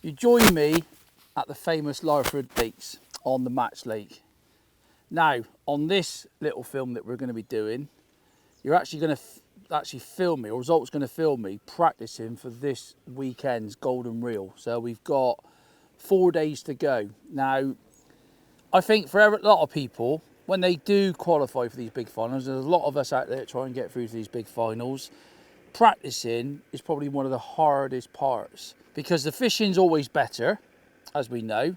You join me at the famous Lyreford Lakes on the Match Lake. Now, on this little film that we're going to be doing, you're actually going to film me, or Result's going to film me practicing for this weekend's Golden Reel. So we've got 4 days to go. Now, I think for a lot of people, when they do qualify for these big finals, there's a lot of us out there that try and get through to these big finals. Practicing is probably one of the hardest parts because the fishing's always better, as we know,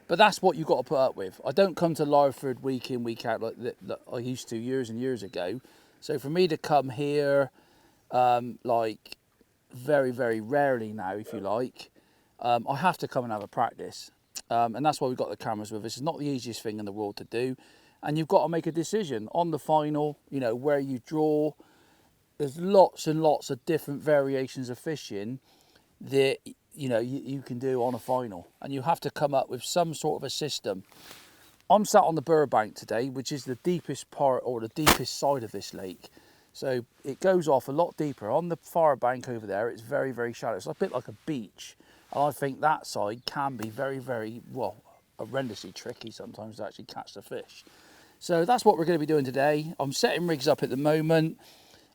but that's what you've got to put up with. I don't come to Lyreford week in, week out like I used to years and years ago. So for me to come here, like very, very rarely now, if you like, I have to come and have a practice. And that's why we've got the cameras with us. It's not the easiest thing in the world to do. And you've got to make a decision on the final, you know, where you draw. There's lots and lots of different variations of fishing that, you know, you can do on a final. And you have to come up with some sort of a system. I'm sat on the Burbank today, which is the deepest part or the deepest side of this lake. So it goes off a lot deeper. On the far bank over there, it's very, very shallow. It's a bit like a beach. And I think that side can be very, very, well, horrendously tricky sometimes to actually catch the fish. So that's what we're going to be doing today. I'm setting rigs up at the moment.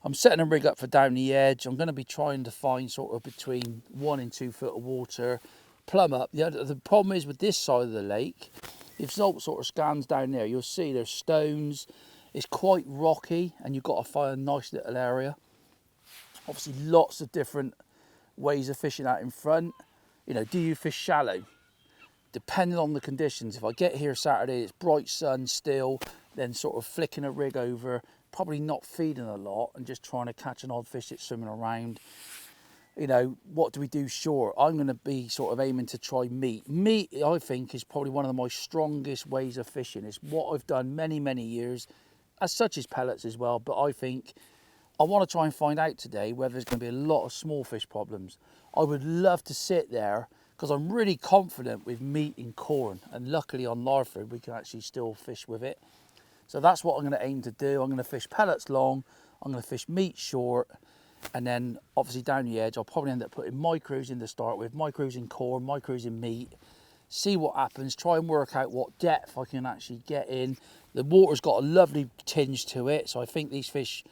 I'm setting a rig up for down the edge. I'm going to be trying to find sort of between 1 and 2 foot of water, plumb up. The problem is with this side of the lake, if Zolt sort of scans down there, you'll see there's stones. It's quite rocky and you've got to find a nice little area. Obviously lots of different ways of fishing out in front. You know, do you fish shallow? Depending on the conditions. If I get here Saturday, it's bright sun still, then sort of flicking a rig over, probably not feeding a lot and just trying to catch an odd fish that's swimming around. You know, what do we do short? I'm going to be sort of aiming to try meat. Meat, I think, is probably one of my strongest ways of fishing. It's what I've done many, many years, as such as pellets as well. But I think I want to try and find out today whether there's going to be a lot of small fish problems. I would love to sit there because I'm really confident with meat and corn. And luckily on Lyreford, we can actually still fish with it. So that's what I'm going to aim to do. I'm going to fish pellets long, I'm going to fish meat short, and then obviously down the edge, I'll probably end up putting micros in to start with, micros in corn, micros in meat, see what happens, try and work out what depth I can actually get in. The water's got a lovely tinge to it, so I think these fish,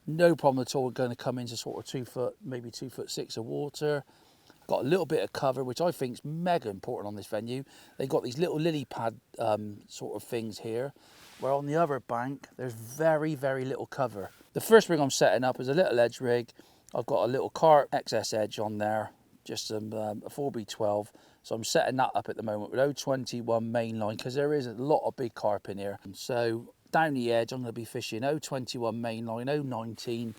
no problem at all, are going to come into sort of 2 foot, maybe 2'6" of water. Got a little bit of cover, which I think is mega important on this venue. They've got these little lily pad sort of things here, where on the other bank, there's very, very little cover. The first rig I'm setting up is a little edge rig. I've got a little carp XS edge on there, just a 4B12. So I'm setting that up at the moment with 021 mainline, because there is a lot of big carp in here. So down the edge, I'm going to be fishing 021 mainline, 019.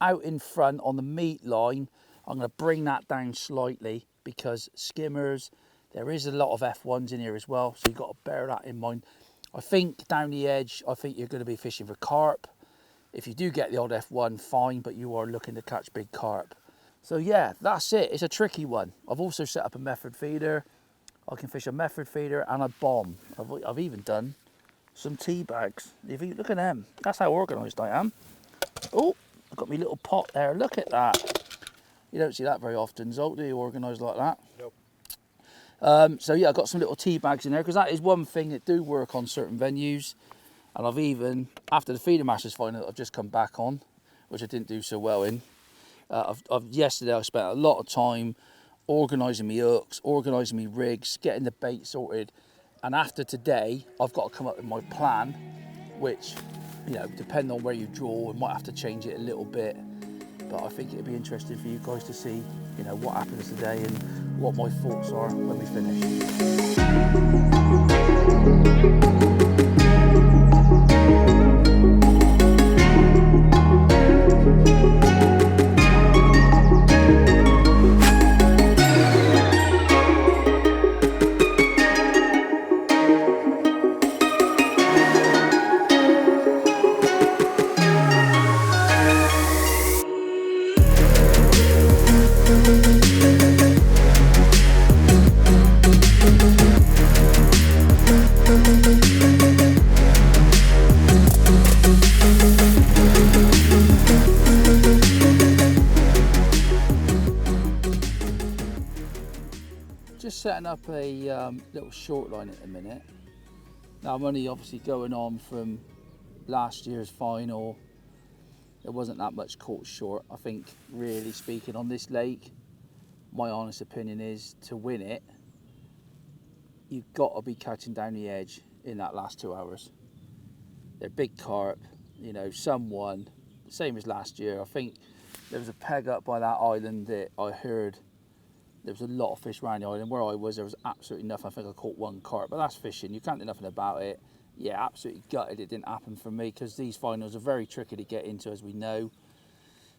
Out in front on the meat line, I'm going to bring that down slightly because skimmers, there is a lot of F1s in here as well. So you've got to bear that in mind. I think down the edge, I think you're going to be fishing for carp. If you do get the odd F1, fine, but you are looking to catch big carp. So yeah, that's it. It's a tricky one. I've also set up a method feeder. I can fish a method feeder and a bomb. I've even done some tea bags. Look at them. That's how organised I am. Oh, I've got my little pot there. Look at that. You don't see that very often, Zolt, do you, organised like that? Nope. So yeah, I've got some little tea bags in there because that is one thing that do work on certain venues. And I've even, after the feeder masters final that I've just come back on, which I didn't do so well in, yesterday I spent a lot of time organising my hooks, organising my rigs, getting the bait sorted. And after today, I've got to come up with my plan, which, you know, depending on where you draw, we might have to change it a little bit. But I think it'd be interesting for you guys to see, you know, what happens today and what my thoughts are when we finish. just setting up a little short line at the minute. Now I'm only obviously going on from last year's final. There wasn't that much caught short. I think, really speaking, on this lake, my honest opinion is, to win it, you've got to be catching down the edge in that last 2 hours. They're big carp, you know, some won, same as last year. I think there was a peg up by that island that I heard there was a lot of fish around the island. Where I was, there was absolutely nothing. I think I caught one carp, but that's fishing. You can't do nothing about it. Yeah, absolutely gutted it didn't happen for me, because these finals are very tricky to get into, as we know.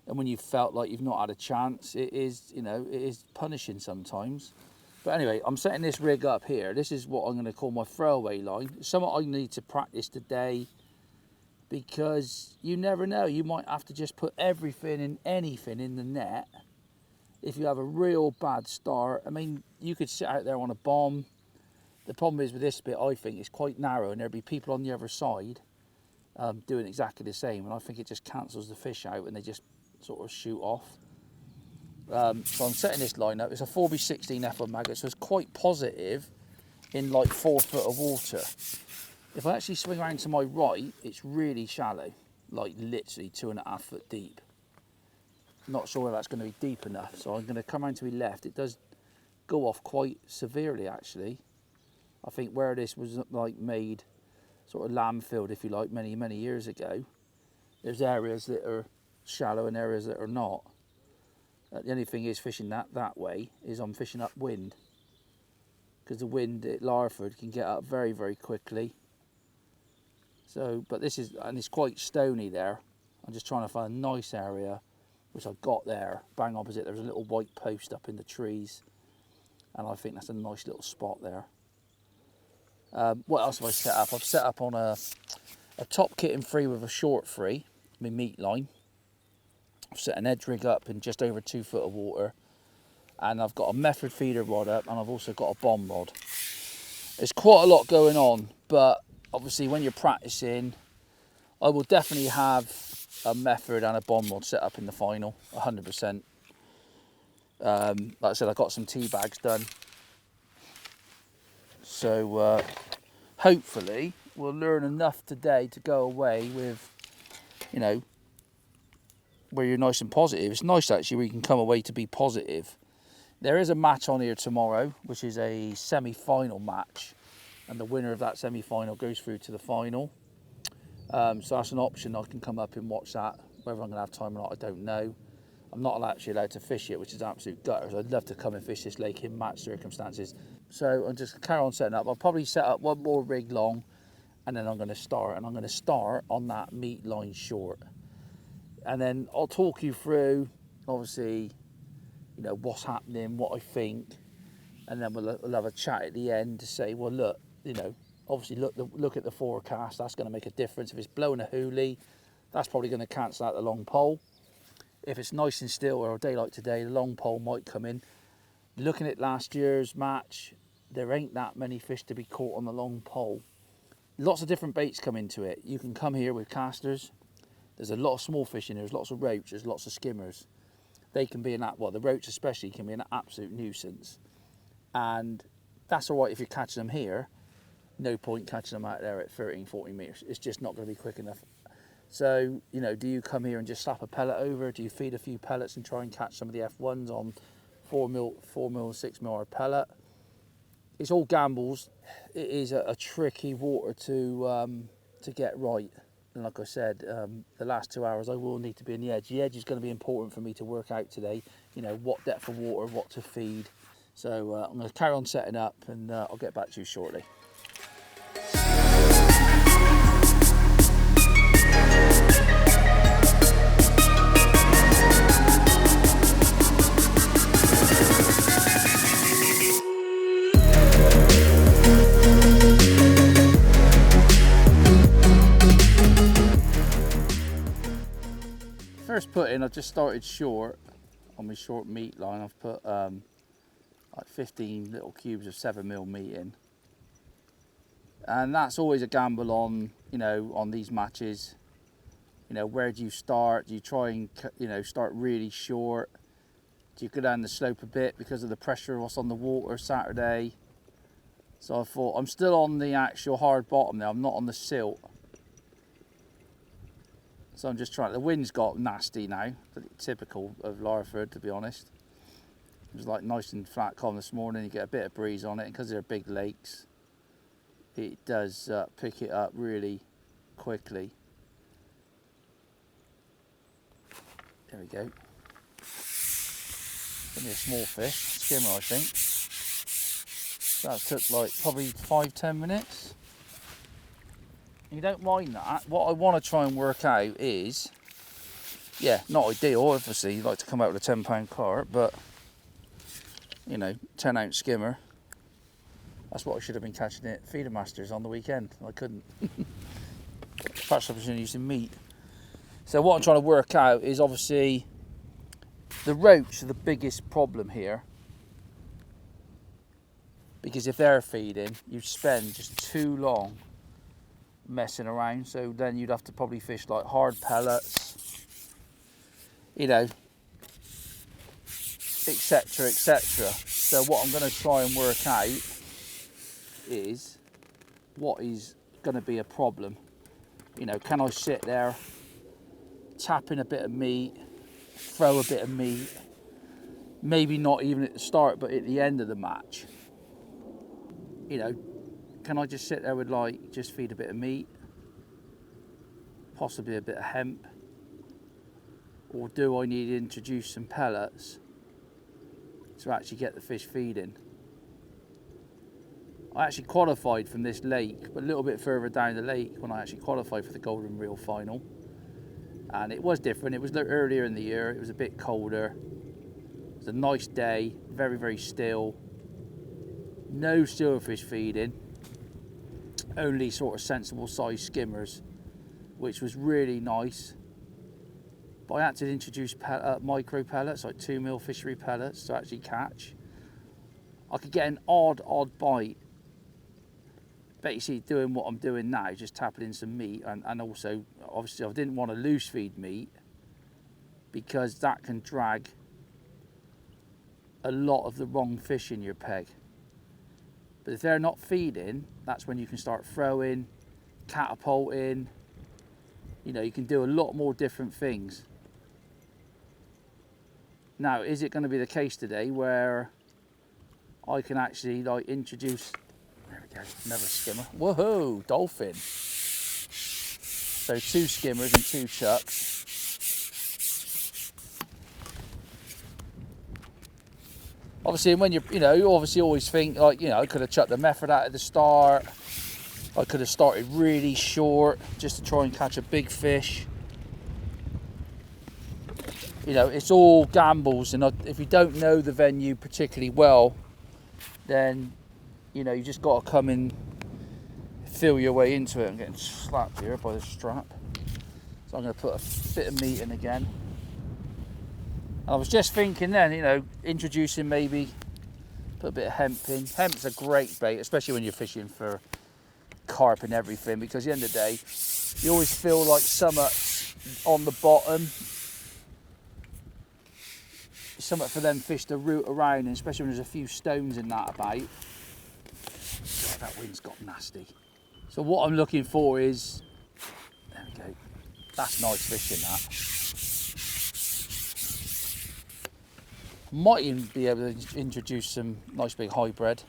And when you felt like you've not had a chance, it is, you know, it is punishing sometimes. But anyway, I'm setting this rig up here. This is what I'm going to call my throwaway line. It's something I need to practice today, because you never know. You might have to just put everything and anything in the net. If you have a real bad start, I mean, you could sit out there on a bomb. The problem is with this bit, I think, it's quite narrow, and there'll be people on the other side doing exactly the same, and I think it just cancels the fish out and they just sort of shoot off. So I'm setting this line up. It's a 4B16 F1 maggot, so it's quite positive in like 4 foot of water. If I actually swing around to my right, it's really shallow, like literally 2.5 foot deep. Not sure whether that's going to be deep enough, so I'm going to come around to my left. It does go off quite severely, actually. I think where this was like made sort of lamb filled, if you like, many years ago, there's areas that are shallow and areas that are not. The only thing is, fishing that way is I'm fishing upwind, because the wind at Larford can get up very quickly. So, but this is, and it's quite stony there. I'm just trying to find a nice area, which I've got there, bang opposite. There's a little white post up in the trees, and I think that's a nice little spot there. What else have I set up? I've set up on a top kitten free with a short free, my meat line. I've set an edge rig up in just over 2 foot of water, and I've got a method feeder rod up, and I've also got a bomb rod. There's quite a lot going on, but obviously when you're practicing, I will definitely have a method and a bomb rod set up in the final, 100%. Like I said, I got some tea bags done. So hopefully we'll learn enough today to go away with, you know, where you're nice and positive. It's nice actually where you can come away to be positive. There is a match on here tomorrow, which is a semi-final match, and the winner of that semi-final goes through to the final. So that's an option. I can come up and watch that. Whether I'm going to have time or not, I don't know. I'm not actually allowed to fish it, which is absolute gutters. I'd love to come and fish this lake in match circumstances. So I'm just carry on setting up. I'll probably set up one more rig long, and then I'm going to start. And I'm going to start on that meat line short. And then I'll talk you through, obviously, you know, what's happening, what I think, and then we'll have a chat at the end to say, well, look, you know, obviously look at the forecast. That's going to make a difference. If it's blowing a hoolie, that's probably going to cancel out the long pole. If it's nice and still, or a day like today, the long pole might come in. Looking at last year's match, there ain't that many fish to be caught on the long pole. Lots of different baits come into it. You can come here with casters. There's a lot of small fish in there. There's lots of roach. There's lots of skimmers. They can be the roach especially can be an absolute nuisance. And that's all right if you're catching them here. No point catching them out there at 13, 14 metres. It's just not going to be quick enough. So, you know, do you come here and just slap a pellet over? Do you feed a few pellets and try and catch some of the F1s on 4mm, 6 mil pellet? It's all gambles. It is a tricky water to get right. And like I said, the last 2 hours I will need to be in the edge. The edge is going to be important for me to work out today. You know, what depth of water, what to feed. So I'm going to carry on setting up, and I'll get back to you shortly. First put in, I've just started short on my short meat line. I've put like 15 little cubes of 7mm meat in, and that's always a gamble on, you know, on these matches. You know, where do you start? Do you try and, you know, start really short? to go down the slope a bit because of the pressure of what's on the water Saturday. So I thought, I'm still on the actual hard bottom now, I'm not on the silt. So I'm just trying, the wind's got nasty now, typical of Larford to be honest. It was like nice and flat calm this morning, you get a bit of breeze on it, and because they're big lakes, it does pick it up really quickly. There we go. Only a small fish, skimmer I think. That took like probably 5-10 minutes. You don't mind that. What I want to try and work out is, yeah, not ideal obviously, you'd like to come out with a £10 carp, but you know, 10-ounce skimmer. That's what I should have been catching at Feeder Masters on the weekend. I couldn't. Perhaps I was using meat. So what I'm trying to work out is obviously the roach are the biggest problem here. Because if they're feeding, you spend just too long messing around. So then you'd have to probably fish like hard pellets, you know, etc, etc. So what I'm going to try and work out is what is going to be a problem. You know, can I sit there, tap in a bit of meat, throw a bit of meat, maybe not even at the start but at the end of the match. You know, can I just sit there with like, just feed a bit of meat, possibly a bit of hemp, or do I need to introduce some pellets to actually get the fish feeding? I actually qualified from this lake, but a little bit further down the lake when I actually qualified for the Golden Reel final. And it was different, it was earlier in the year, it was a bit colder. It was a nice day, very, very still. No silverfish feeding, only sort of sensible sized skimmers, which was really nice. But I had to introduce micro pellets, like 2mm fishery pellets to actually catch. I could get an odd bite, basically doing what I'm doing now, just tapping in some meat, and also obviously I didn't want to loose feed meat because that can drag a lot of the wrong fish in your peg. But if they're not feeding, that's when you can start throwing, catapulting, you know, you can do a lot more different things. Now, is it going to be the case today where I can actually like introduce, there we go, another skimmer. Woohoo, dolphin. So 2 skimmers and 2 chucks. Obviously, when you know, you obviously always think like, you know, I could have chucked the method out at the start. I could have started really short just to try and catch a big fish. You know, it's all gambles, and if you don't know the venue particularly well, then, you know, you just got to come and feel your way into it. I'm getting slapped here by the strap. So I'm going to put a bit of meat in again. And I was just thinking then, you know, introducing maybe, put a bit of hemp in. Hemp's a great bait, especially when you're fishing for carp and everything, because at the end of the day, you always feel like something's on the bottom. Something for them fish to root around, and especially when there's a few stones in that about. God, that wind's got nasty. So what I'm looking for is, there we go, that's nice fishing that. Might even be able to introduce some nice big hybrid.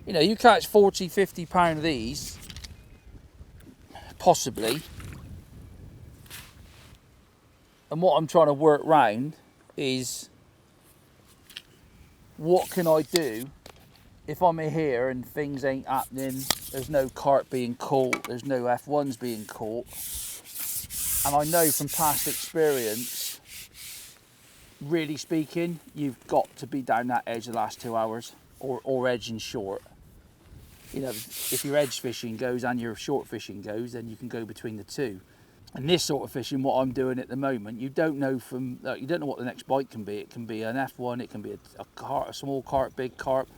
You know, you catch 40-50 pound of these, possibly. And what I'm trying to work round is, what can I do if I'm here and things ain't happening, there's no carp being caught, there's no F1s being caught, and I know from past experience, really speaking, you've got to be down that edge the last 2 hours, or edging short. You know, if your edge fishing goes and your short fishing goes, then you can go between the two. And this sort of fishing, what I'm doing at the moment, you don't know you don't know what the next bite can be. It can be an F1, it can be a small carp, big carp.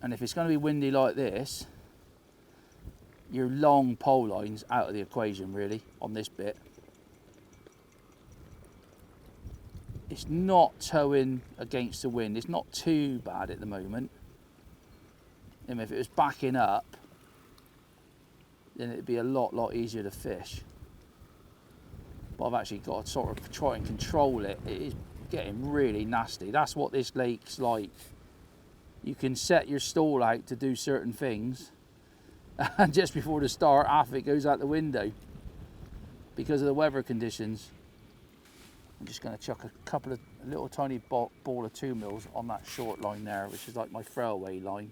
And if it's going to be windy like this, your long pole line's out of the equation really on this bit. it's not towing against the wind. It's not too bad at the moment. I mean, if it was backing up, then it'd be a lot easier to fish. But I've actually got to sort of try and control it. It is getting really nasty. That's what this lake's like. You can set your stall out to do certain things, and just before the start, half of it goes out the window because of the weather conditions. I'm just going to chuck a couple of little tiny ball of 2 mils on that short line there, which is like my throwaway line.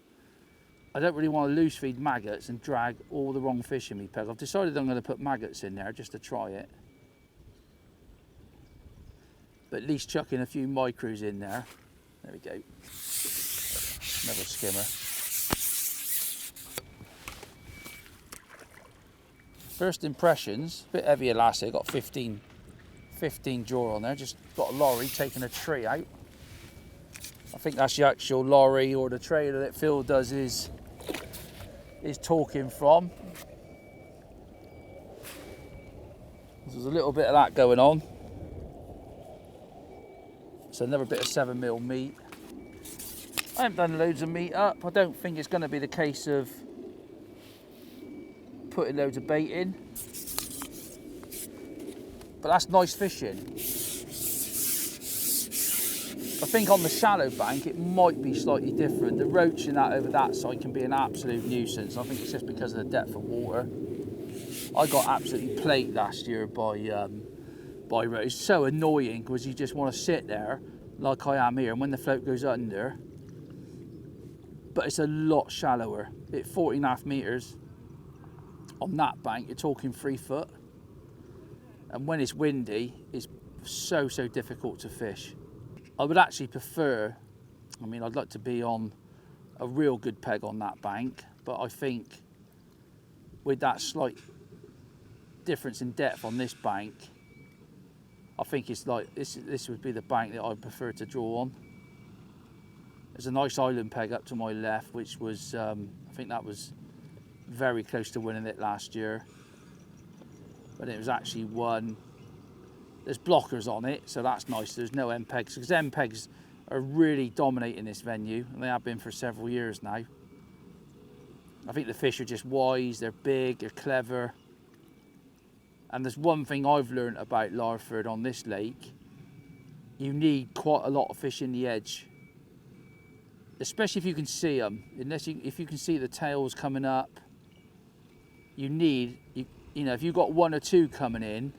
I don't really want to loose feed maggots and drag all the wrong fish in me peg. I've decided I'm going to put maggots in there just to try it. But at least chucking a few micros in there. There we go. Another skimmer. First impressions, a bit heavier elastic, got 15 jaw on there, just got a lorry taking a tree out. I think that's the actual lorry or the trailer that Phil does is talking from. There's a little bit of that going on. So another bit of 7mm meat. I haven't done loads of meat up. I don't think it's going to be the case of putting loads of bait in. But that's nice fishing. I think on the shallow bank it might be slightly different. The roach in that over that side can be an absolute nuisance. I think it's just because of the depth of water. I got absolutely plagued last year by roach. It's so annoying because you just want to sit there like I am here, and when the float goes under, but it's a lot shallower. At 14.5 meters on that bank, you're talking 3 foot. And when it's windy, it's so difficult to fish. I would actually prefer, I mean, I'd like to be on a real good peg on that bank, but I think with that slight difference in depth on this bank, I think it's like, this would be the bank that I prefer to draw on. There's a nice island peg up to my left, which was, I think that was very close to winning it last year. But it was actually one. There's blockers on it, so that's nice. There's no MPEGs, because MPEGs are really dominating this venue, and they have been for several years now. I think the fish are just wise, they're big, they're clever. And there's one thing I've learned about Larford on this lake. You need quite a lot of fish in the edge, especially if you can see them. If you can see the tails coming up, you know, if you've got 1 or 2 coming in,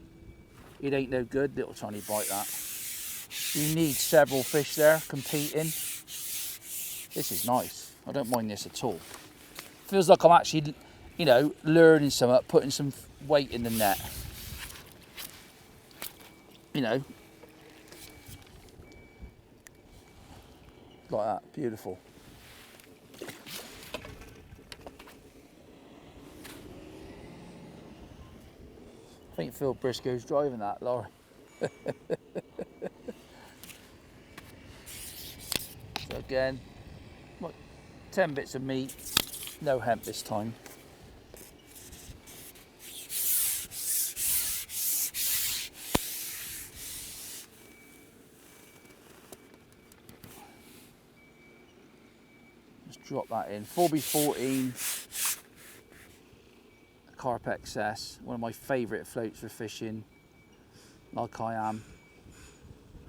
it ain't no good. Little tiny bite that. You need several fish there competing. This is nice. I don't mind this at all. Feels like I'm actually, you know, learning something, putting some weight in the net. You know, like that. Beautiful. I think Phil Briscoe's driving that lorry. So again, what, 10 bits of meat, no hemp this time. Just drop that in. 4B14. Carp XS, one of my favourite floats for fishing, like I am.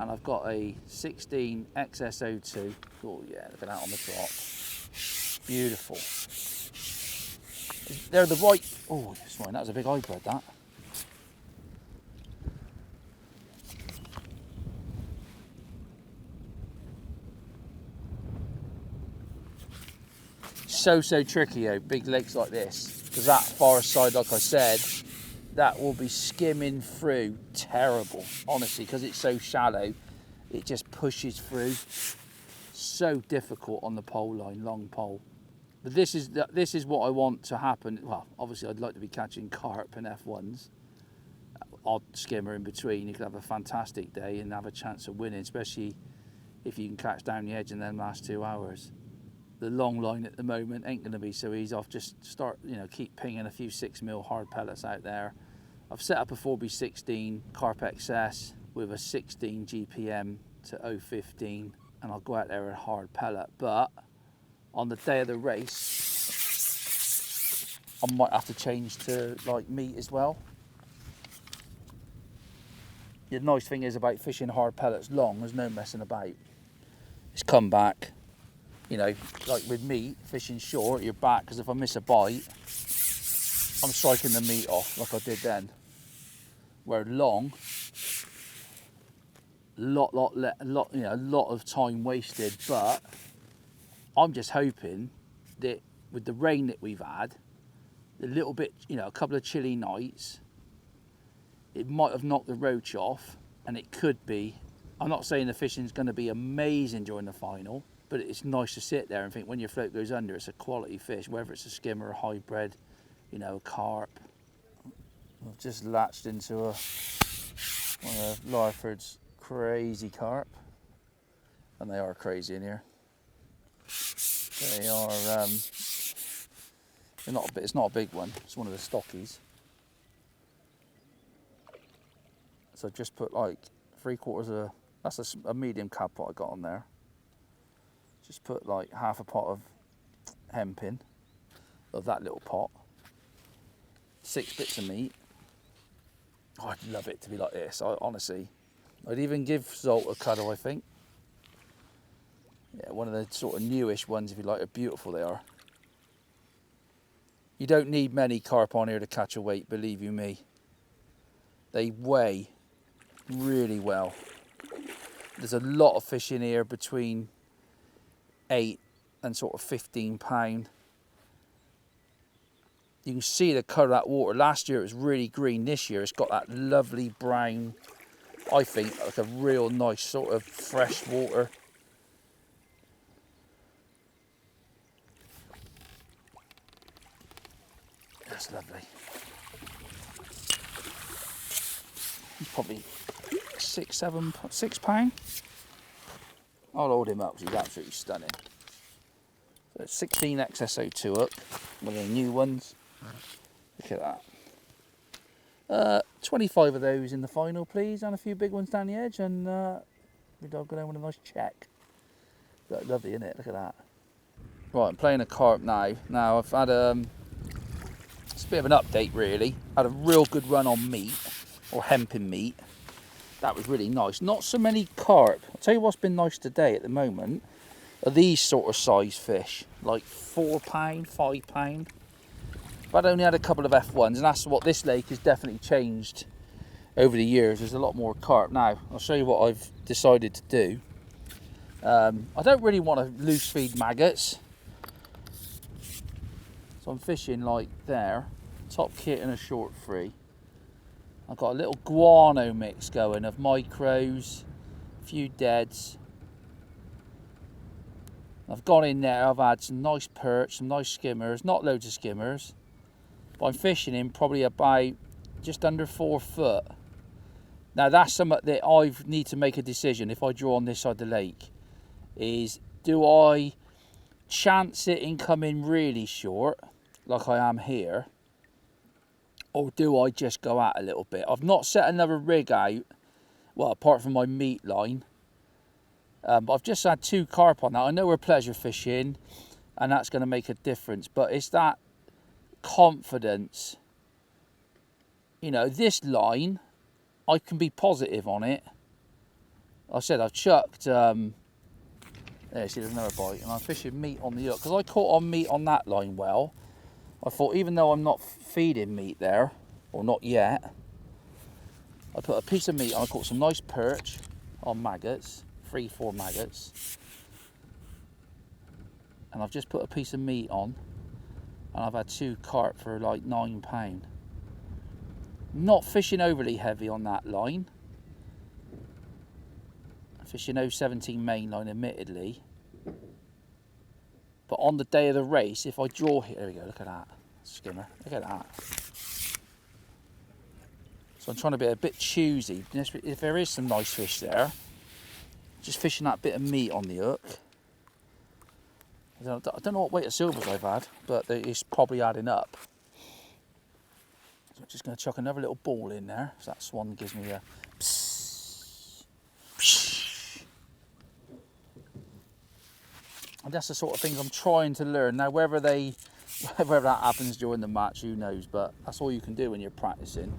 And I've got a 16 XS02. Oh yeah, look at that on the drop. Beautiful. They're the right, oh, sorry, that was a big hybrid, that. So tricky, big lakes like this. Because that far side, like I said, that will be skimming through terrible, honestly, because it's so shallow, it just pushes through. So difficult on the pole line, long pole. But this is what I want to happen. Well, obviously I'd like to be catching carp and F1s, odd skimmer in between. You could have a fantastic day and have a chance of winning, especially if you can catch down the edge in them last 2 hours. The long line at the moment ain't going to be so easy. I'll just start, you know, keep pinging a few 6mm hard pellets out there. I've set up a 4B16 Carp XS with a 16 GPM to 0.15 and I'll go out there and hard pellet. But on the day of the race, I might have to change to like meat as well. The nice thing is about fishing hard pellets long, there's no messing about. It's come back, you know, like with meat, fishing short, you're back, because if I miss a bite, I'm striking the meat off like I did then. Where long, a lot of time wasted, but I'm just hoping that with the rain that we've had, a little bit, you know, a couple of chilly nights, it might have knocked the roach off, and it could be. I'm not saying the fishing's going to be amazing during the final, but it's nice to sit there and think when your float goes under, it's a quality fish, whether it's a skimmer, a hybrid, you know, a carp. I've just latched into one of Larford's crazy carp, and they are crazy in here. They are. They're not. It's not a big one. It's one of the stockies. So just put like 3/4 of. That's a medium cab pot I got on there. Just put like half a pot of hemp in, of that little pot. 6 bits of meat. Oh, I'd love it to be like this. Honestly, I'd even give Zolt a cuddle, I think. Yeah, one of the sort of newish ones, if you like, are beautiful they are. You don't need many carp on here to catch a weight, believe you me. They weigh really well. There's a lot of fish in here between 8 and sort of 15 pound. You can see the colour of that water. Last year it was really green. This year it's got that lovely brown, I think, like a real nice sort of fresh water. That's lovely. He's probably 6 pound. I'll hold him up because he's absolutely stunning. So it's 16 XSO2 hook, one of the new ones. Look at that. 25 of those in the final, please, and a few big ones down the edge, and my dog got home with a nice check. That's lovely, isn't it? Look at that. Right, I'm playing a carp now. Now I've had it's a bit of an update really. Had a real good run on meat, or hempen meat. That was really nice. Not so many carp. I'll tell you what's been nice today at the moment are these sort of size fish, like 4 pound, 5 pound. But I only had a couple of F1s, and that's what this lake has definitely changed over the years. There's a lot more carp. Now, I'll show you what I've decided to do. I don't really want to loose feed maggots. So I'm fishing like there, top kit and a short free. I've got a little guano mix going of micros, a few deads. I've gone in there, I've had some nice perch, some nice skimmers, not loads of skimmers. But I'm fishing in probably about just under 4 foot. Now that's something that I need to make a decision if I draw on this side of the lake. Is do I chance it in coming really short, like I am here, or do I just go out a little bit? I've not set another rig out, well, apart from my meat line. But I've just had 2 carp on that. I know we're pleasure fishing, and that's going to make a difference. But it's that confidence. You know, this line, I can be positive on it. I said I've chucked. There, see, there's another bite, and I'm fishing meat on the hook because I caught on meat on that line well. I thought, even though I'm not feeding meat there, or not yet, I put a piece of meat on. I caught some nice perch on maggots, 3-4 maggots, and I've just put a piece of meat on, and I've had 2 carp for like 9 pound. Not fishing overly heavy on that line. I'm fishing 017 main line, admittedly. But on the day of the race, if I draw here, there we go, look at that skimmer, look at that. So I'm trying to be a bit choosy. If there is some nice fish there, just fishing that bit of meat on the hook. I don't know what weight of silvers I've had, but it's probably adding up. So I'm just going to chuck another little ball in there, so that swan gives me a psss, psss. that's the sort of things I'm trying to learn. Now, whether that happens during the match, who knows, but that's all you can do when you're practicing.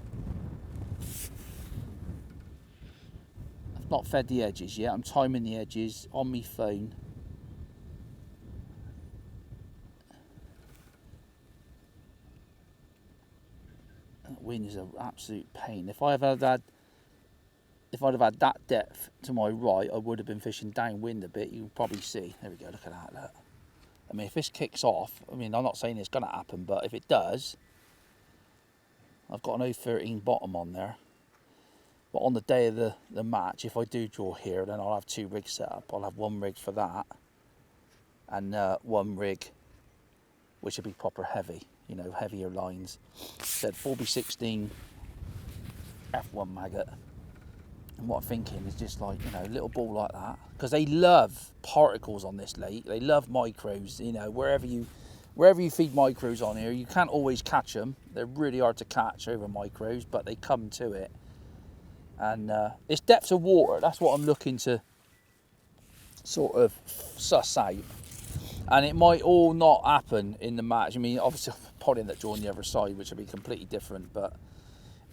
I've not fed the edges yet. I'm timing the edges on my phone. That wind is an absolute pain. If I'd have had that depth to my right, I would have been fishing downwind a bit. You can probably see. There we go, look at that, look. I mean, if this kicks off, I mean, I'm not saying it's going to happen, but if it does, I've got an 013 bottom on there. But on the day of the match, if I do draw here, then I'll have 2 rigs set up. I'll have 1 rig for that, and 1 rig, which will be proper heavy, you know, heavier lines. Said 4B16 F1 maggot. And what I'm thinking is just like, you know, a little ball like that, because they love particles on this lake. They love micros. You know, wherever you feed micros on here, you can't always catch them. They're really hard to catch over micros, but they come to it. And it's depth of water. That's what I'm looking to sort of suss out. And it might all not happen in the match. I mean, obviously, I'm probably end up drawing the other side, which will be completely different, but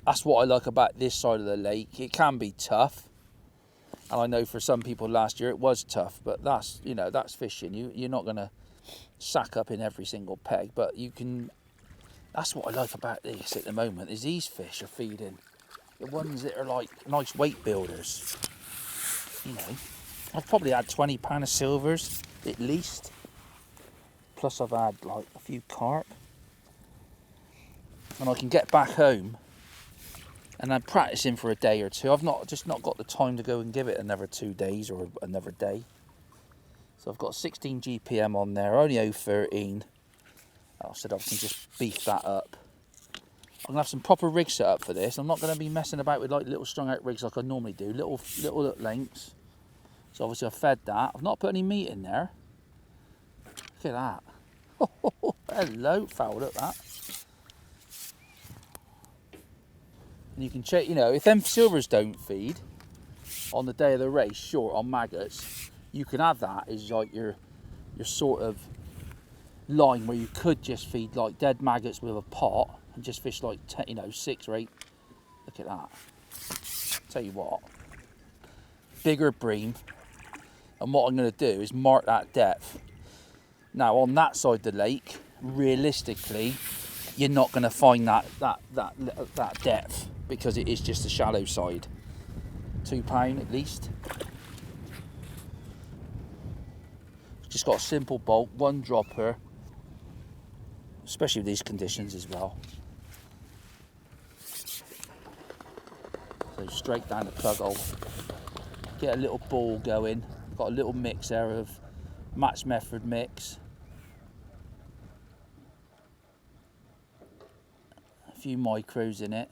that's what I like about this side of the lake. It can be tough, and I know for some people last year it was tough, but that's, you know, that's fishing. You're not going to sack up in every single peg, but you can. That's what I like about this at the moment, is these fish are feeding. The ones that are like nice weight builders. You know, I've probably had 20 pound of silvers at least, plus I've had like a few carp, and I can get back home and I'm practicing for a day or two. I've not got the time to go and give it another 2 days or another day. So I've got 16 GPM on there, only 013. I said I can just beef that up. I'm gonna have some proper rigs set up for this. I'm not gonna be messing about with like little strung out rigs like I normally do, little lengths. So obviously I fed that. I've not put any meat in there. Look at that. Hello, fouled up that. And you can check, you know, if them silvers don't feed on the day of the race, short on maggots, you can have that as like your sort of line where you could just feed like dead maggots with a pot and just fish like 10, you know, 6 or 8. Look at that. Tell you what, bigger bream. And what I'm going to do is mark that depth. Now on that side of the lake, realistically, you're not going to find that depth, because it is just the shallow side. £2 at least. Just got a simple bolt, 1 dropper, especially with these conditions as well. So straight down the plug hole. Get a little ball going. Got a little mix there of Match Method mix. A few micros in it.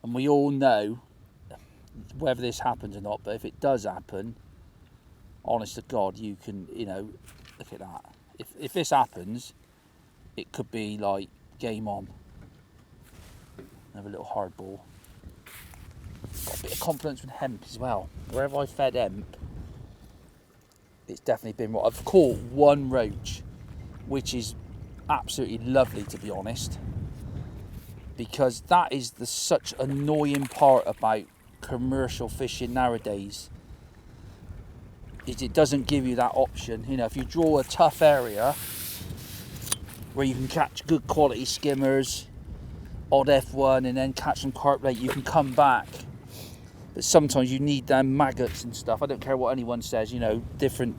And we all know whether this happens or not, but if it does happen, honest to God, you can, you know, look at that. If this happens, it could be like game on. Have a little hard ball. Got a bit of confidence with hemp as well. Wherever I fed hemp, it's definitely been right. I've caught 1 roach, which is absolutely lovely, to be honest, because that is such annoying part about commercial fishing nowadays, is it doesn't give you that option. You know, if you draw a tough area where you can catch good quality skimmers, odd F1, and then catch some carp late, you can come back. But sometimes you need them maggots and stuff. I don't care what anyone says, you know, different.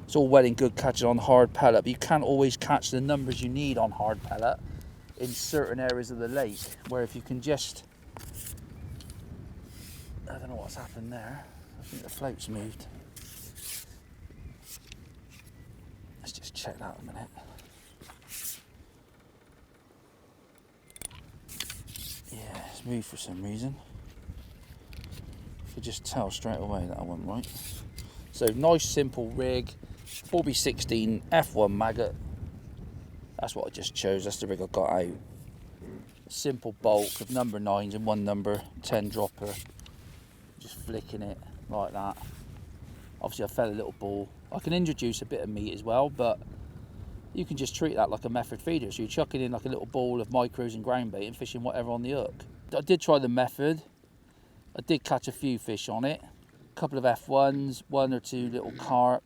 It's all well and good catching on hard pellet, but you can't always catch the numbers you need on hard pellet in certain areas of the lake, where if you can just, I don't know what's happened there. I think the float's moved. Let's just check that a minute. Yeah, it's moved for some reason. You could just tell straight away that I wasn't right. So nice simple rig, 4B16 F1 maggot. That's what I just chose, that's the rig I got out. Simple bulk of number 9s and 1 number 10 dropper. Just flicking it like that. Obviously I fed a little ball. I can introduce a bit of meat as well, but you can just treat that like a method feeder. So you're chucking in like a little ball of micros and ground bait and fishing whatever on the hook. I did try the method. I did catch a few fish on it. A couple of F1s, 1 or 2 little carp.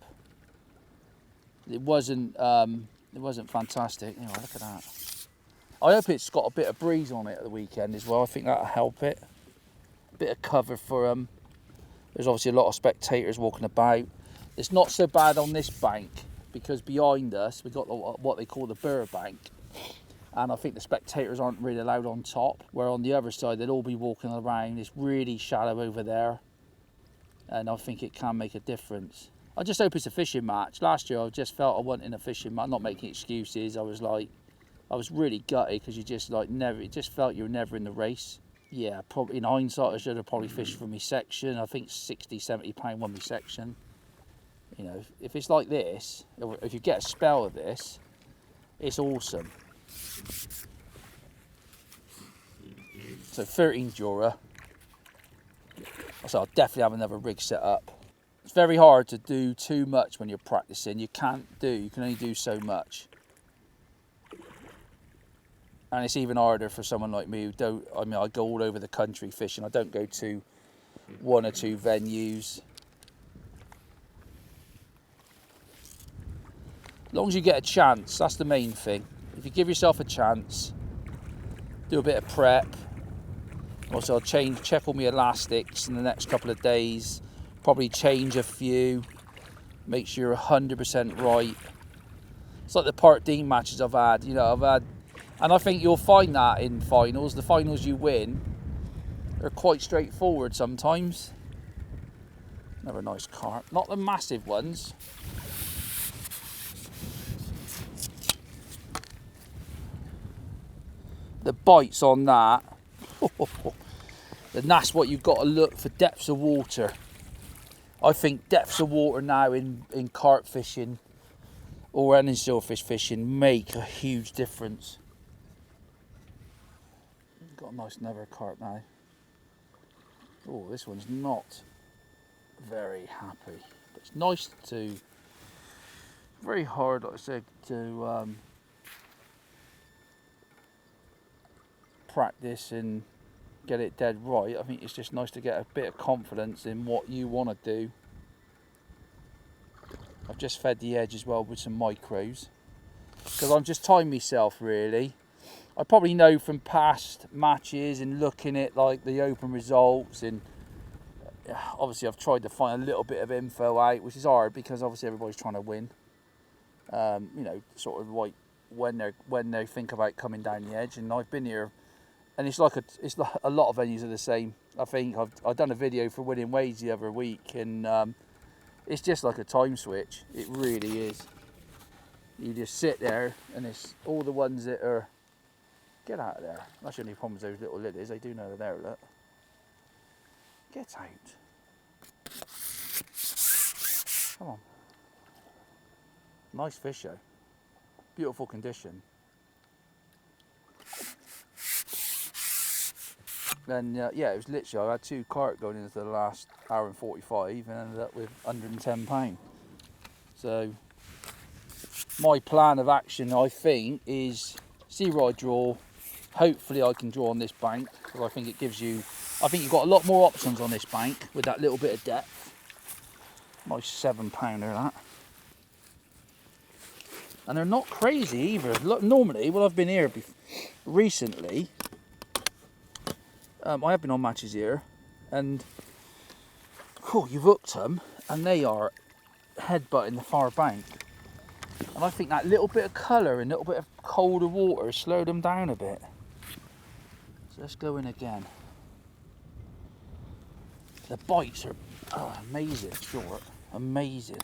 It wasn't fantastic. You know, look at that. I hope it's got a bit of breeze on it at the weekend as well. I think that'll help it. A bit of cover for them. There's obviously a lot of spectators walking about. It's not so bad on this bank because behind us we've got what they call the Burr bank, and I think the spectators aren't really allowed on top, where on the other side they'll all be walking around. It's really shallow over there, and I think it can make a difference. I just hope it's a fishing match. Last year I just felt I wanted a fishing match. Not making excuses. I was really gutted because you just like never. It just felt you were never in the race. Yeah, probably in hindsight I should have probably fished for me section. I think 60, 70 pound won me section. You know, if it's like this, if you get a spell of this, it's awesome. So 13 Jura. So I'll definitely have another rig set up. It's very hard to do too much when you're practicing. You can only do so much. And it's even harder for someone like me who I go all over the country fishing. I don't go to 1 or 2 venues. As long as you get a chance, that's the main thing. If you give yourself a chance, do a bit of prep. Also, I'll check all my elastics in the next couple of days. Probably change a few. Make sure you're 100% right. It's like the Part Dean matches I've had. You know, and I think you'll find that in finals. The finals you win are quite straightforward sometimes. Another nice carp. Not the massive ones. The bites on that. And that's what you've got to look for, depths of water. I think depths of water now in carp fishing or any silverfish fishing make a huge difference. Got a nice another carp now. Oh, this one's not very happy. But it's nice to, very hard, like I said, to practice and get it dead right. I think it's just nice to get a bit of confidence in what you want to do. I've just fed the edge as well with some micros because I'm just timing myself really. I probably know from past matches and looking at like the open results, and obviously I've tried to find a little bit of info out, which is hard because obviously everybody's trying to win. You know, sort of like when they think about coming down the edge, and I've been here, and it's like a lot of venues are the same. I think I've done a video for Winning Waves the other week, and it's just like a time switch. It really is. You just sit there, and it's all the ones that are. Get out of there. That's the only problem with those little lilies. They do know they're there, look. Get out. Come on. Nice fish though. Beautiful condition. Then yeah, it was literally, I had 2 carp going into the last hour and 45 and ended up with £110. So my plan of action, I think, is see where I draw. Hopefully I can draw on this bank because I think it gives you, I think you've got a lot more options on this bank with that little bit of depth. Nice 7-pounder that. And they're not crazy either. Look, normally, when I've been here recently, I have been on matches here, and you've hooked them, and they are headbutting the far bank. And I think that little bit of colour and a little bit of colder water slowed them down a bit. So let's go in again. The bites are amazing, short, amazing.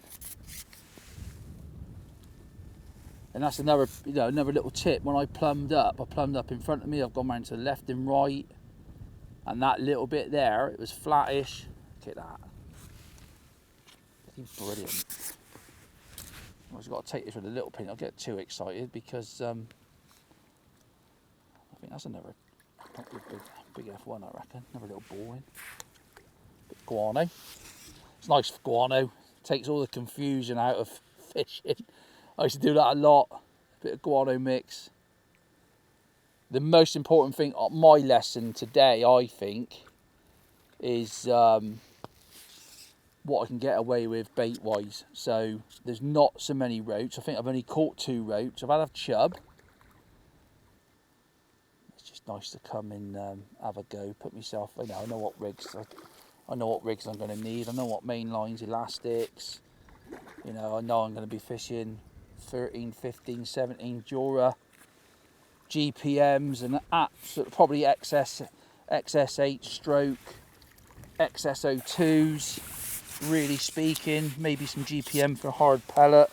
And that's another, another little tip. When I plumbed up in front of me. I've gone round to the left and right, and that little bit there, it was flattish. Look at that. It's brilliant. I've just got to take this with a little pin. I'll get too excited because I think that's another big F1, I reckon. Another little ball in. Bit guano. It's nice guano. Takes all the confusion out of fishing. I used to do that a lot. A bit of guano mix. The most important thing, my lesson today, I think, is what I can get away with bait-wise. So there's not so many roach. I think I've only caught 2 roach. I've had a chub. It's just nice to come and have a go. Put myself, I know what rigs. I know what rigs I'm going to need. I know what main lines, elastics. I know I'm going to be fishing 13, 15, 17 Jura GPMs and absolute, probably XS8 stroke XSO2s. Really speaking, maybe some GPM for hard pellet.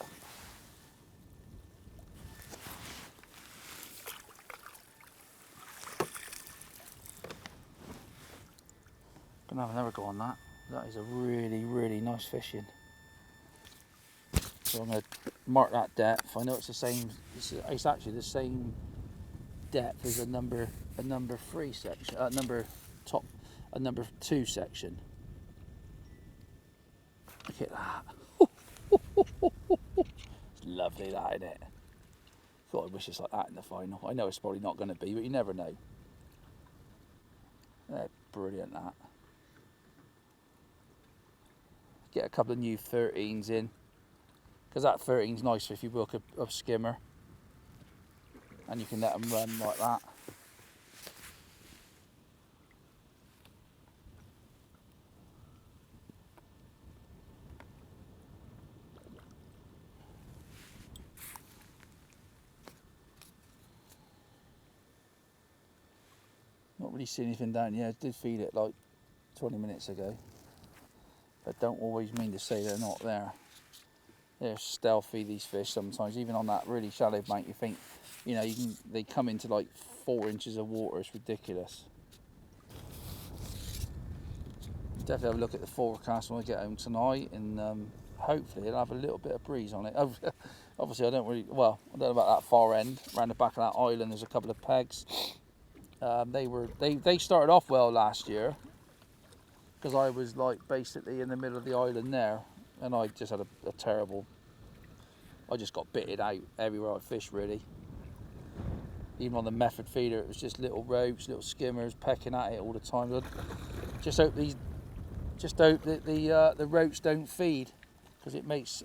Gonna have another go on that. That is a really, really nice fishing. So I'm gonna mark that depth. I know it's the same. It's actually the same depth as a number 3 section. Number 2 section. Look at that. It's lovely, that, isn't it? God, I wish it's like that in the final. I know it's probably not going to be, but you never know. They're brilliant, that. Get a couple of new 13s in, because that 13's nice if you book a skimmer, and you can let them run like that. Not really see anything down here. I did feed it like 20 minutes ago. But don't always mean to say they're not there. They're stealthy, these fish, sometimes. Even on that really shallow bank, you think, they come into like 4 inches of water. It's ridiculous. Definitely have a look at the forecast when I get home tonight, and hopefully it'll have a little bit of breeze on it. Obviously, I don't know about that far end. Around the back of that island, there's a couple of pegs. They started off well last year, because I was like basically in the middle of the island there, and I just had a terrible. I just got bitted out everywhere I fished, really. Even on the method feeder, it was just little roach, little skimmers pecking at it all the time. I just hope that the roach don't feed, because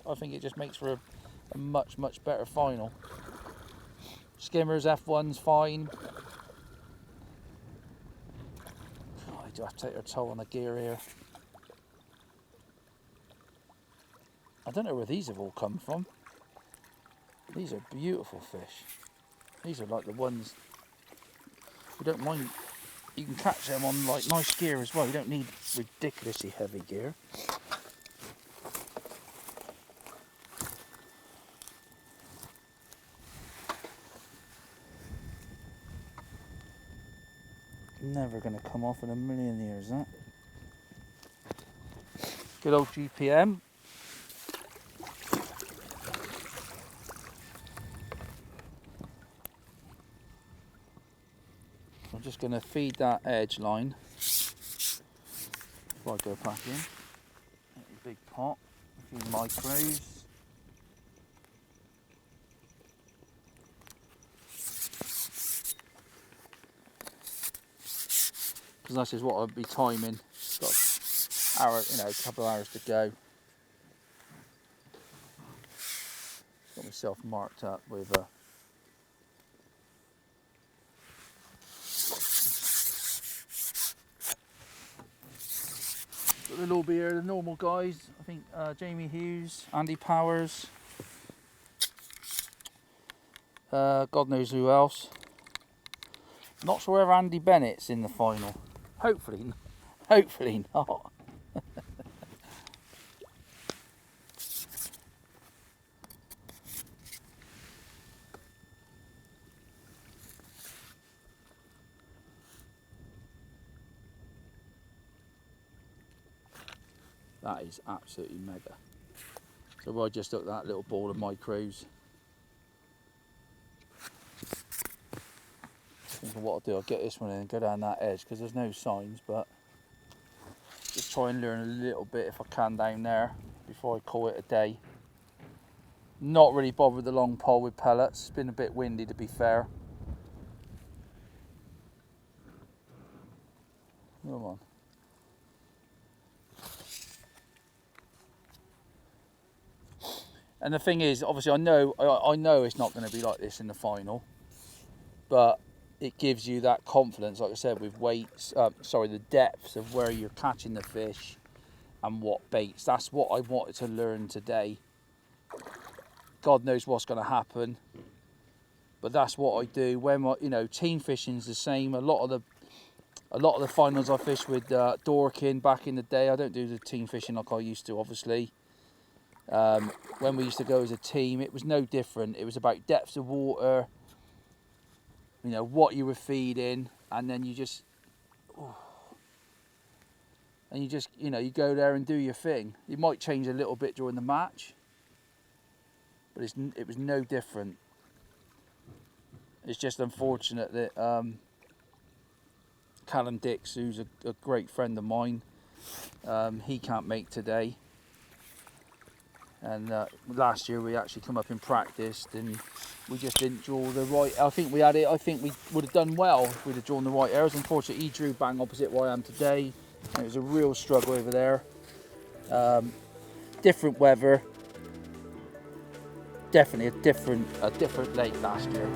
I think it just makes for a much better final. Skimmers, F1's fine. Do I have to take their toll on the gear here? I don't know where these have all come from. These are beautiful fish. These are like the ones you don't mind. You can catch them on like nice gear as well. You don't need ridiculously heavy gear. Never going to come off in a million years, that. Good old GPM. I'm just going to feed that edge line before I go back in. A big pot, a few micros. Because this is what I'll be timing. Got a couple of hours to go. Got myself marked up with a they'll all be here, the normal guys. I think Jamie Hughes, Andy Powers, God knows who else. Not sure whether Andy Bennett's in the final. Hopefully not. That is absolutely mega. So I just took that little ball of micros. Thinking what I'll do, I'll get this one in and go down that edge, because there's no signs, but just try and learn a little bit if I can down there. before I call it a day. Not really bothered with the long pole with pellets. It's been a bit windy, to be fair. Come on. And the thing is, obviously, I know it's not going to be like this in the final, but it gives you that confidence, like I said, with weights. The depths of where you're catching the fish and what baits. That's what I wanted to learn today. God knows what's going to happen, but that's what I do. When team fishing's the same. A lot of the finals I fished with Dorkin back in the day. I don't do the team fishing like I used to, obviously. When we used to go as a team, it was no different. It was about depths of water, what you were feeding, and then you go there and do your thing. You might change a little bit during the match, but it was no different. It's just unfortunate that Callum Dix, who's a great friend of mine, he can't make today. And last year we actually come up and practiced, and we just didn't draw the right. I think we would have done well if we'd have drawn the right arrows. Unfortunately, he drew bang opposite where I am today, and it was a real struggle over there. Different weather, definitely a different lake last year.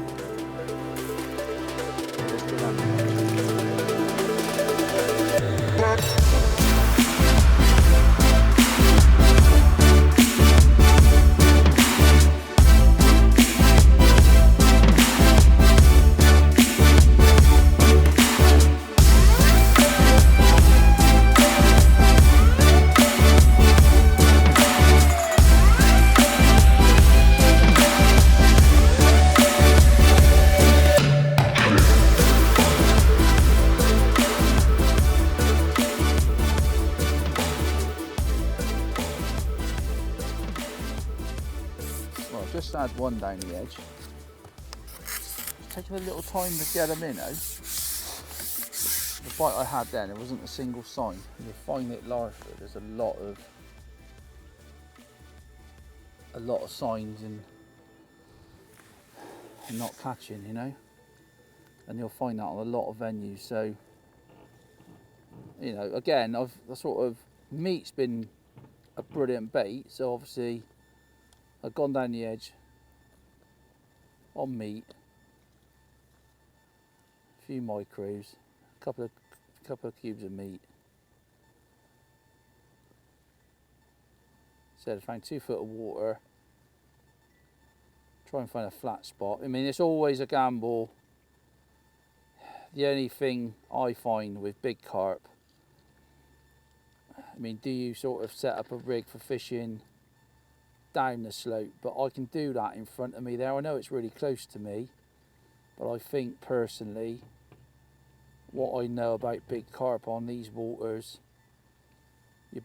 Just had one down the edge. It's taking a little time to get them in, The bite I had then, it wasn't a single sign. You find it larger, there's a lot of signs and not catching, and you'll find that on a lot of venues. So, again, meat's been a brilliant bait, so obviously I've gone down the edge on meat, a few micros, a couple of cubes of meat. Said I found 2 foot of water. Try and find a flat spot. I mean, it's always a gamble. The only thing I find with big carp, do you sort of set up a rig for fishing down the slope? But I can do that in front of me there. I know it's really close to me, but I think personally, what I know about big carp on these waters,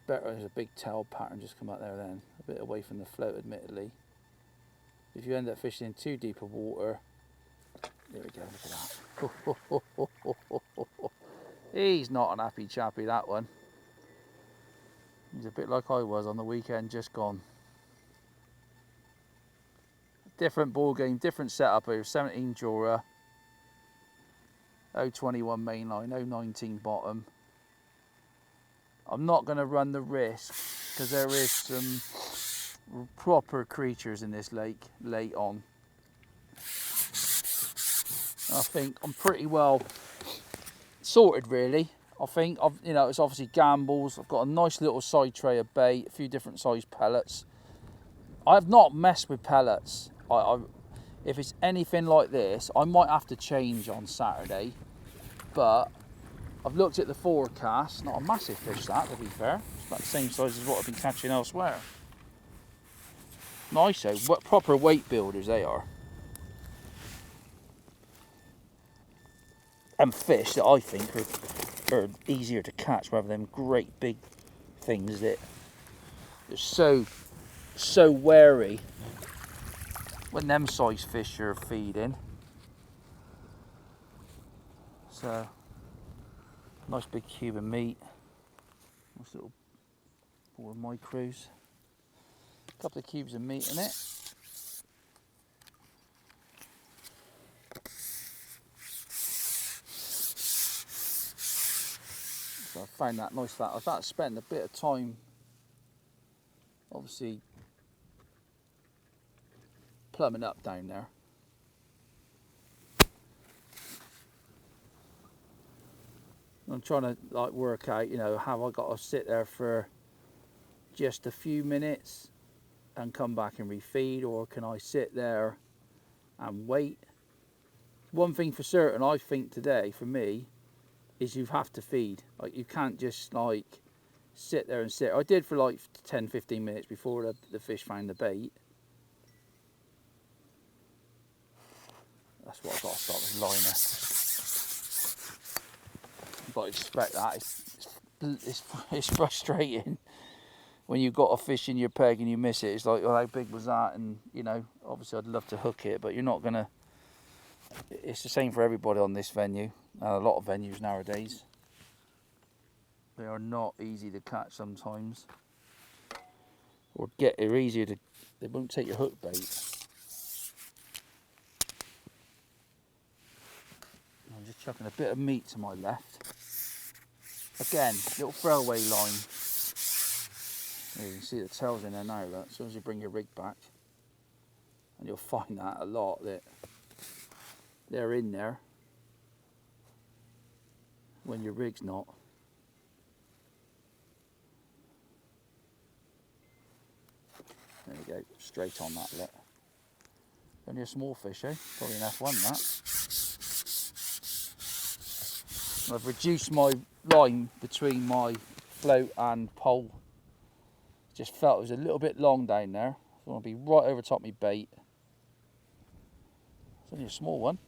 there's a big tail pattern just come out there then, a bit away from the float admittedly. If you end up fishing in too deep a water, there we go, look at that. He's not an happy chappy, that one. He's a bit like I was on the weekend just gone. Different ball game, different setup over 17 Jura, 021 mainline, 019 bottom. I'm not going to run the risk because there is some proper creatures in this lake late on. I think I'm pretty well sorted, really. I think it's obviously gambles. I've got a nice little side tray of bait, a few different size pellets. I've not messed with pellets. If it's anything like this, I might have to change on Saturday, but I've looked at the forecast. Not a massive fish, that, to be fair. It's about the same size as what I've been catching elsewhere. Nice though, proper weight builders they are. And fish that I think are easier to catch rather than great big things that are so wary when them size fish are feeding. So, nice big cube of meat. Nice little ball of micros. A couple of cubes of meat in it. So I found that nice. That I've had to spend a bit of time, obviously, plumbing up down there. I'm trying to like work out, you know, have I got to sit there for just a few minutes and come back and refeed, or can I sit there and wait? One thing for certain, I think today for me, is you have to feed. Like, you can't just like sit there and sit. I did for like 10-15 minutes before the fish found the bait. That's what I've got to start with liner. But expect that. It's frustrating when you've got a fish in your peg and you miss it. It's like, well, how big was that? And you know, obviously I'd love to hook it, but you're not gonna. It's the same for everybody on this venue. A lot of venues nowadays. They are not easy to catch sometimes, or they're easier to. They won't take your hook bait. I'm just chucking a bit of meat to my left. Again, little throwaway line. You can see the tails in there now. Look. As soon as you bring your rig back, and you'll find that a lot that they're in there when your rig's not. There we go, straight on that. Look. Only a small fish, eh? Probably an F1 that. I've reduced my line between my float and pole. Just felt it was a little bit long down there. So I want to be right over top of my bait. It's only a small one.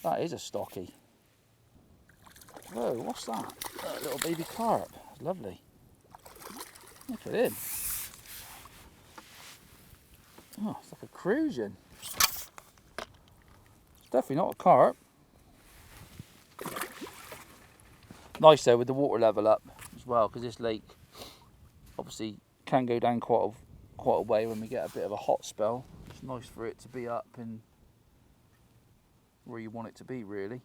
That is a stocky. Whoa, what's that? A little baby carp. That's lovely. Look at him. Oh, it's like a crucian. It's definitely not a carp. Nice though with the water level up as well, because this lake obviously can go down quite a way when we get a bit of a hot spell. It's nice for it to be up in where you want it to be, really.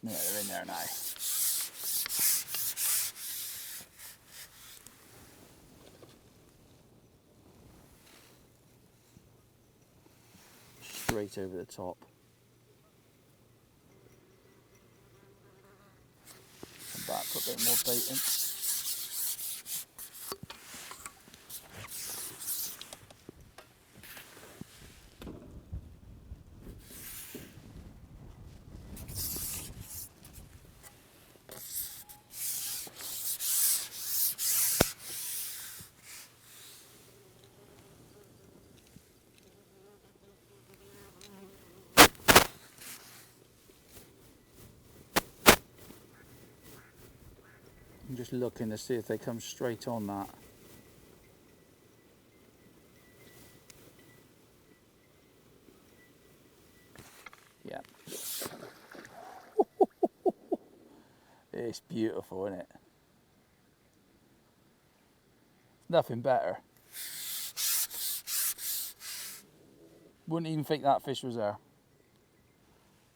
Yeah, they're in there now. Straight over the top. Come back, put a bit more bait in. I'm just looking to see if they come straight on that. Yeah. It's beautiful, isn't it? Nothing better. Wouldn't even think that fish was there.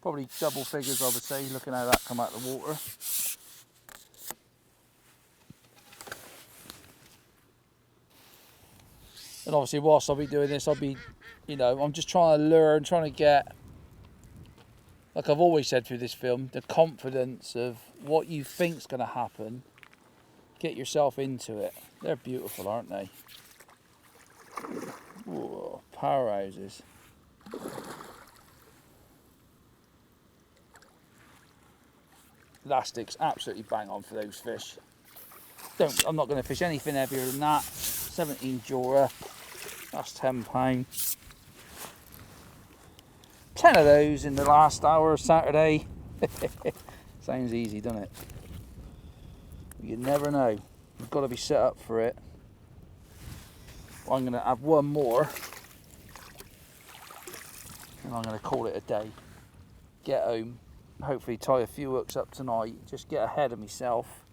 Probably double figures, I would say, looking how that come out of the water. And obviously whilst I'll be doing this, I'll be, you know, I'm just trying to learn, trying to get, like I've always said through this film, the confidence of what you think's going to happen. Get yourself into it. They're beautiful, aren't they? Whoa, powerhouses. Elastic's absolutely bang on for those fish. I'm not going to fish anything heavier than that. 17 Jura. That's £10. 10 of those in the last hour of Saturday. Sounds easy, doesn't it? You never know. You've got to be set up for it. I'm going to have one more. And I'm going to call it a day. Get home, hopefully tie a few hooks up tonight, just get ahead of myself.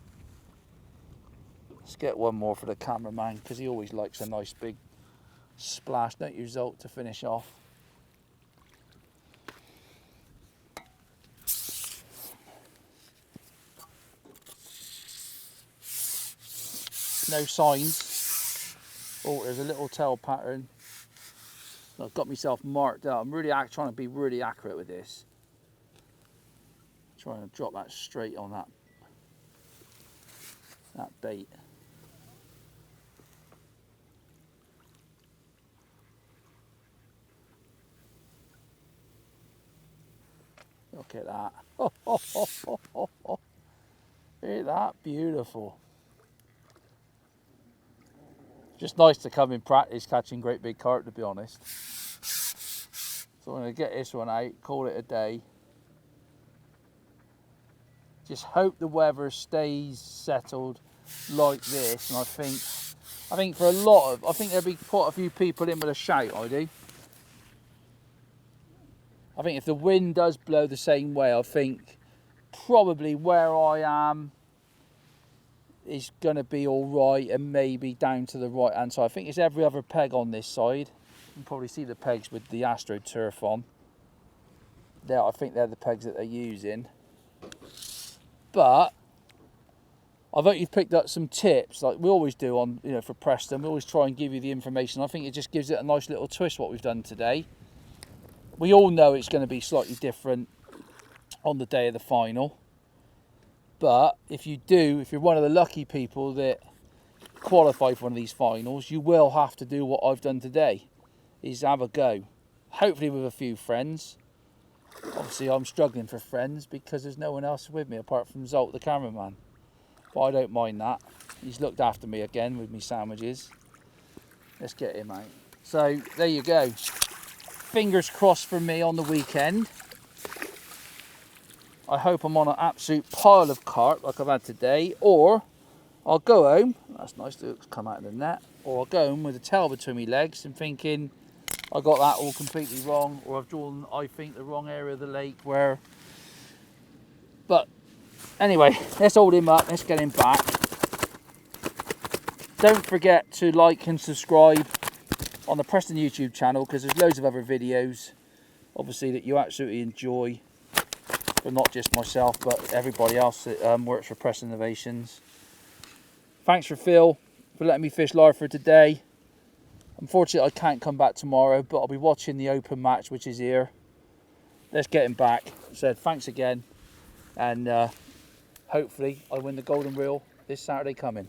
Let's get one more for the cameraman, because he always likes a nice big splash, don't you, Zolt, to finish off. No signs. Oh, there's a little tail pattern. I've got myself marked out. I'm really trying to be really accurate with this. Trying to drop that straight on that bait. Look at that. Oh, oh, oh, oh, oh, oh. Isn't that beautiful? Just nice to come in practice catching great big carp, to be honest. So I'm going to get this one out, call it a day. Just hope the weather stays settled like this, and I think for a lot of, I think there'll be quite a few people in with a shout, I do. I think if the wind does blow the same way, I think probably where I am is going to be all right, and maybe down to the right hand side. I think it's every other peg on this side. You can probably see the pegs with the AstroTurf on. There, I think they're the pegs that they're using. But I hope you've picked up some tips, like we always do on, you know, for Preston. We always try and give you the information. I think it just gives it a nice little twist what we've done today. We all know it's going to be slightly different on the day of the final. But if you're one of the lucky people that qualify for one of these finals, you will have to do what I've done today, is have a go. Hopefully with a few friends. Obviously I'm struggling for friends because there's no one else with me apart from Zolt, the cameraman. But I don't mind that. He's looked after me again with me sandwiches. Let's get him out. So there you go. Fingers crossed for me on the weekend. I hope I'm on an absolute pile of carp like I've had today, or I'll go home, that's nice to come out of the net, or I'll go home with a tail between my legs and thinking I got that all completely wrong, or I've drawn, I think, the wrong area of the lake where... But anyway, let's hold him up, let's get him back. Don't forget to like and subscribe on the Preston YouTube channel, because there's loads of other videos, obviously, that you absolutely enjoy. But not just myself, but everybody else that works for Preston Innovations. Thanks for Phil for letting me fish Larford today. Unfortunately, I can't come back tomorrow, but I'll be watching the open match, which is here. Let's get him back. Said thanks again, and hopefully I win the golden reel this Saturday coming.